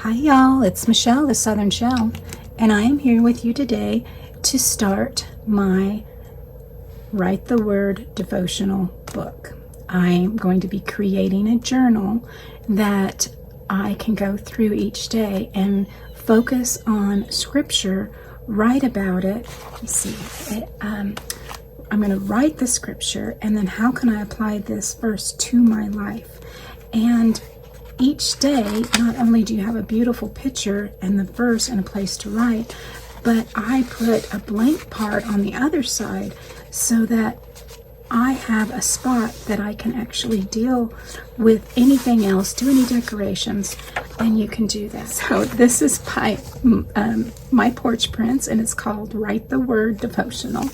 Hi y'all, it's Michelle, the Southern Shell, and I am here with you today to start my Write the Word devotional book. I'm going to be creating a journal that I can go through each day and focus on scripture, write about it. Let's see, I'm going to write the scripture and then how can I apply this verse to my life. And each day, not only do you have a beautiful picture and the verse and a place to write, but I put a blank part on the other side so that I have a spot that I can actually deal with anything else, do any decorations, and you can do that. So this is by my Porch Prints, and it's called Write the Word Devotional.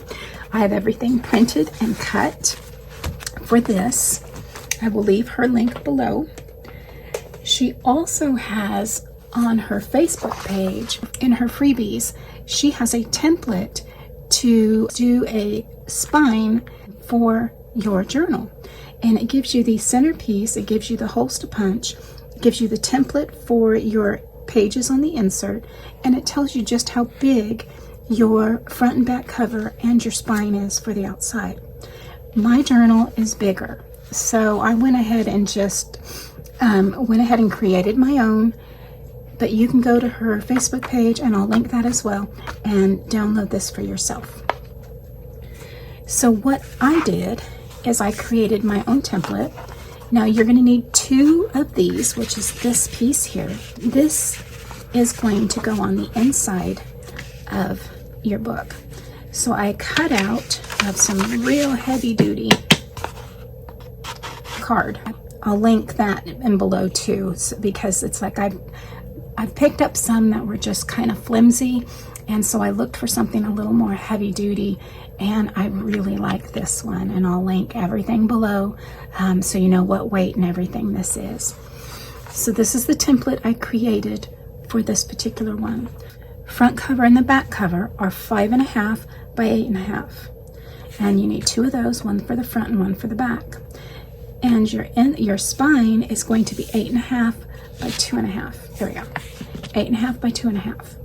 I have everything printed and cut for this. I will leave her link below. She also has on her Facebook page, in her freebies, she has a template to do a spine for your journal. And it gives you the centerpiece, it gives you the holes to punch, it gives you the template for your pages on the insert, and it tells you just how big your front and back cover and your spine is for the outside. My journal is bigger, so I went ahead and created my own, but you can go to her Facebook page and I'll link that as well and download this for yourself. So what I did is I created my own template. Now you're going to need 2 of these, which is this piece here. This is going to go on the inside of your book. So I cut out of some real heavy duty card. I'll link that in below too, because it's like I've picked up some that were just kind of flimsy, and so I looked for something a little more heavy duty, and I really like this one, and I'll link everything below so you know what weight and everything this is. So this is the template I created for this particular one. Front cover and the back cover are 5.5 by 8.5, and you need 2 of those, one for the front and one for the back. And your spine is going to be 8.5 by 2.5. There we go. 8.5 by 2.5.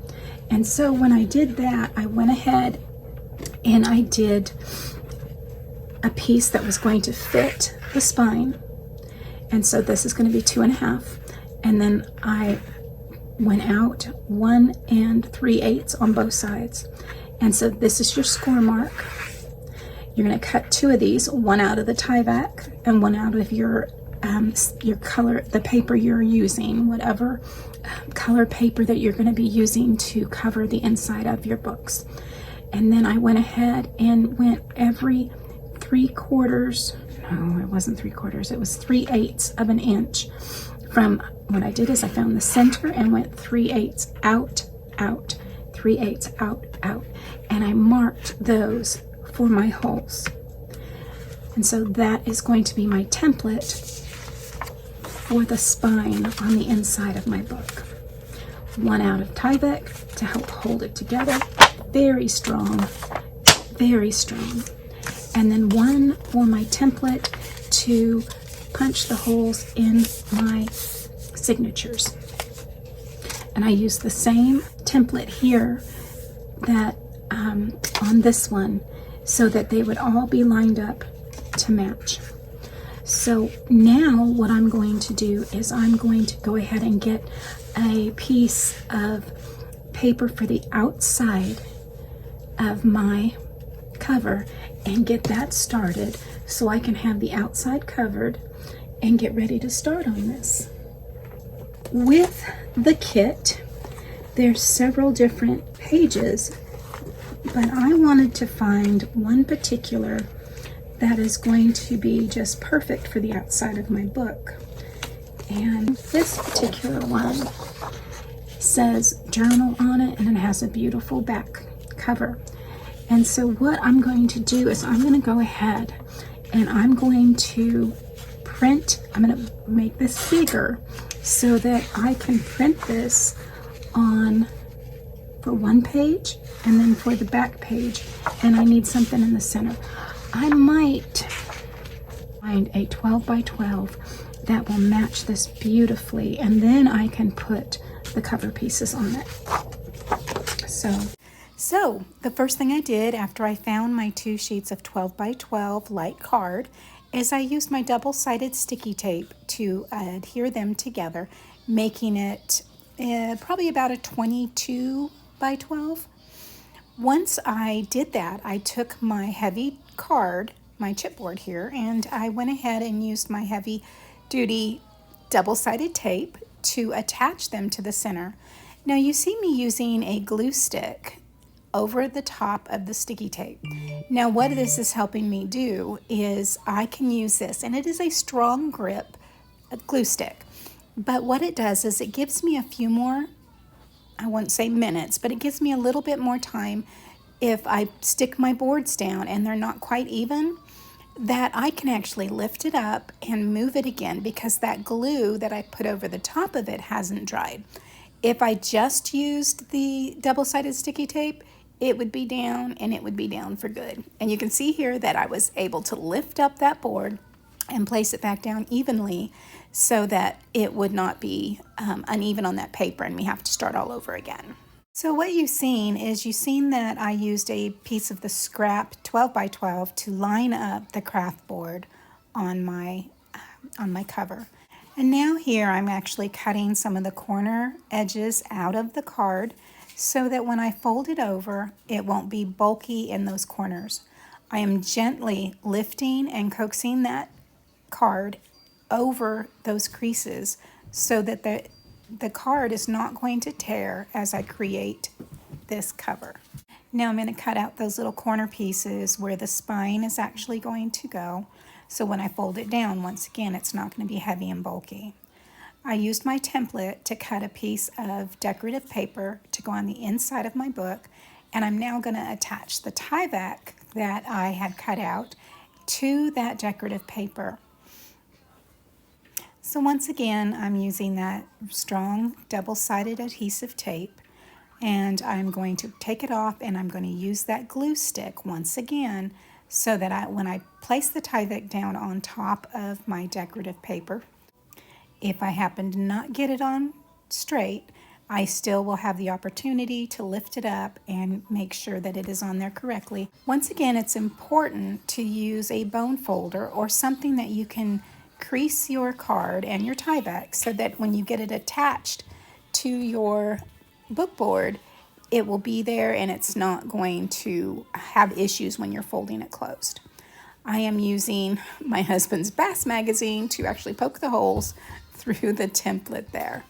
And so when I did that, I went ahead and I did a piece that was going to fit the spine. And so this is going to be 2.5. And then I went out 1 3/8 on both sides. And so this is your score mark. You're going to cut 2 of these, one out of the tie back and one out of your color, the paper you're using, whatever color paper that you're going to be using to cover the inside of your books. And then I went ahead and went every 3/4, no, it wasn't 3/4, it was 3/8 of an inch. From what I did is I found the center and went 3/8 out, out, 3/8 out, out, and I marked those for my holes. And so that is going to be my template for the spine on the inside of my book. 1 out of Tyvek to help hold it together. Very strong, very strong. And then 1 for my template to punch the holes in my signatures. And I use the same template here that on this one, so that they would all be lined up to match. So now what I'm going to do is I'm going to go ahead and get a piece of paper for the outside of my cover and get that started so I can have the outside covered and get ready to start on this. With the kit, there's several different pages, but I wanted to find one particular that is going to be just perfect for the outside of my book. And this particular one says journal on it, and it has a beautiful back cover. And so what I'm going to do is I'm going to go ahead and I'm going to print, I'm going to make this bigger so that I can print this on for one page and then for the back page, and I need something in the center. I might find a 12 by 12 that will match this beautifully, and then I can put the cover pieces on it. So the first thing I did after I found my 2 sheets of 12 by 12 light card is I used my double-sided sticky tape to adhere them together, making it probably about a 22 by 12. Once I did that, I took my heavy card, my chipboard here, and I went ahead and used my heavy duty double-sided tape to attach them to the center. Now you see me using a glue stick over the top of the sticky tape. Now what this is helping me do is I can use this, and it is a strong grip glue stick, but what it does is it gives me a few more, I won't say minutes, but it gives me a little bit more time if I stick my boards down and they're not quite even, that I can actually lift it up and move it again because that glue that I put over the top of it hasn't dried. If I just used the double-sided sticky tape, it would be down, and it would be down for good. And you can see here that I was able to lift up that board and place it back down evenly so that it would not be uneven on that paper and we have to start all over again. So what you've seen is that I used a piece of the scrap 12 by 12 to line up the craft board on my cover. And now here I'm actually cutting some of the corner edges out of the card so that when I fold it over, it won't be bulky in those corners. I am gently lifting and coaxing that card over those creases so that the card is not going to tear as I create this cover. Now I'm going to cut out those little corner pieces where the spine is actually going to go. So when I fold it down, once again, it's not going to be heavy and bulky. I used my template to cut a piece of decorative paper to go on the inside of my book, and I'm now going to attach the tie-back that I had cut out to that decorative paper. So once again, I'm using that strong double-sided adhesive tape, and I'm going to take it off and I'm going to use that glue stick once again so that when I place the tie-back down on top of my decorative paper, if I happen to not get it on straight, I still will have the opportunity to lift it up and make sure that it is on there correctly. Once again, it's important to use a bone folder or something that you can crease your card and your tie back so that when you get it attached to your book board, it will be there and it's not going to have issues when you're folding it closed. I am using my husband's Bass magazine to actually poke the holes through the template there.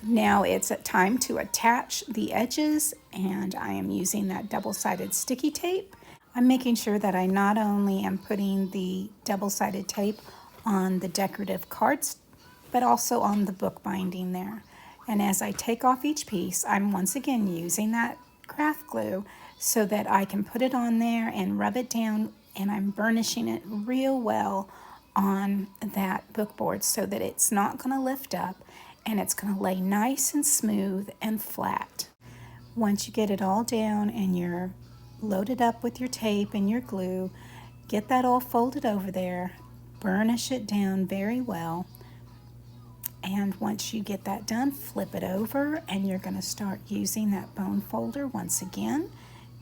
Now it's time to attach the edges, and I am using that double-sided sticky tape. I'm making sure that I not only am putting the double-sided tape on the decorative cards, but also on the book binding there. And as I take off each piece, I'm once again using that craft glue so that I can put it on there and rub it down, and I'm burnishing it real well on that book board so that it's not going to lift up and it's going to lay nice and smooth and flat. Once you get it all down and you're loaded up with your tape and your glue, get that all folded over there, burnish it down very well, and once you get that done, flip it over and you're going to start using that bone folder once again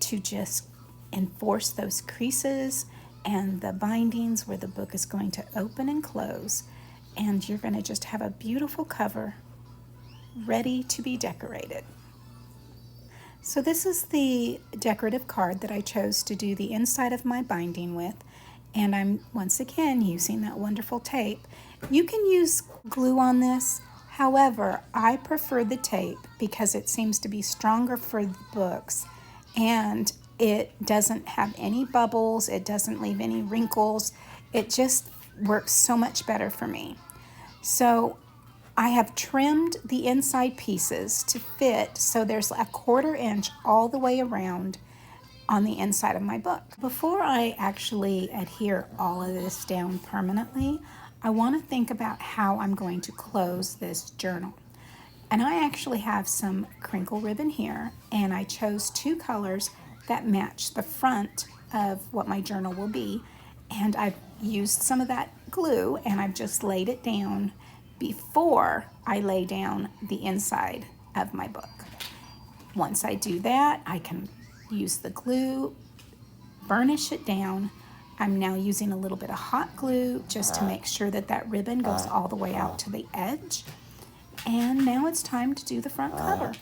to just enforce those creases and the bindings where the book is going to open and close, and you're going to just have a beautiful cover ready to be decorated. So this is the decorative card that I chose to do the inside of my binding with, and I'm once again using that wonderful tape. You can use glue on this, however, I prefer the tape because it seems to be stronger for the books, and it doesn't have any bubbles, it doesn't leave any wrinkles. It just works so much better for me. So I have trimmed the inside pieces to fit so there's a 1/4 inch all the way around on the inside of my book. Before I actually adhere all of this down permanently, I want to think about how I'm going to close this journal. And I actually have some crinkle ribbon here, and I chose 2 colors that match the front of what my journal will be, and I've used some of that glue and I've just laid it down before I lay down the inside of my book. Once I do that, I can use the glue, burnish it down. I'm now using a little bit of hot glue just to make sure that that ribbon goes all the way out to the edge. And now it's time to do the front cover.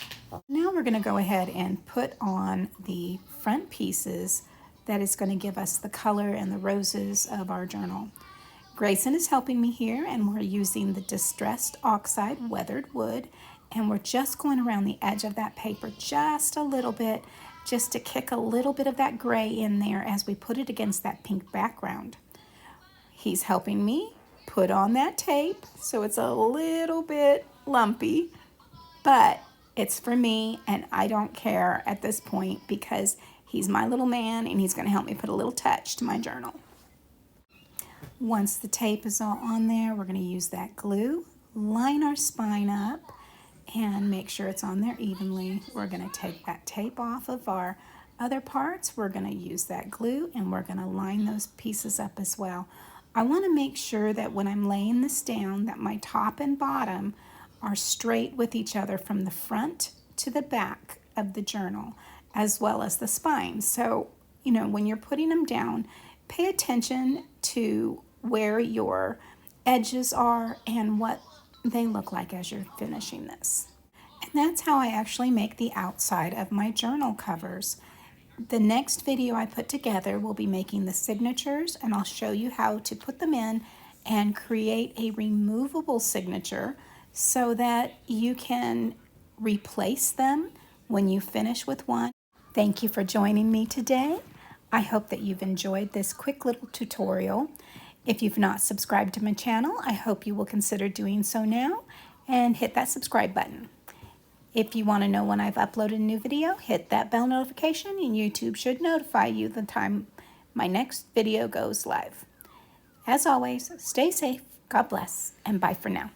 Now we're going to go ahead and put on the front pieces that is going to give us the color and the roses of our journal. Grayson is helping me here, and we're using the Distressed Oxide Weathered Wood, and we're just going around the edge of that paper just a little bit, just to kick a little bit of that gray in there as we put it against that pink background. He's helping me put on that tape, so it's a little bit lumpy, but it's for me, and I don't care at this point because he's my little man and he's going to help me put a little touch to my journal. Once the tape is all on there, we're going to use that glue, line our spine up, and make sure it's on there evenly. We're going to take that tape off of our other parts. We're going to use that glue, and we're going to line those pieces up as well. I want to make sure that when I'm laying this down, that my top and bottom are straight with each other from the front to the back of the journal, as well as the spine. So, when you're putting them down, pay attention to where your edges are and what they look like as you're finishing this. And that's how I actually make the outside of my journal covers. The next video I put together will be making the signatures, and I'll show you how to put them in and create a removable signature so that you can replace them when you finish with one. Thank you for joining me today. I hope that you've enjoyed this quick little tutorial. If you've not subscribed to my channel, I hope you will consider doing so now and hit that subscribe button. If you want to know when I've uploaded a new video, hit that bell notification and YouTube should notify you the time my next video goes live. As always, stay safe, God bless, and bye for now.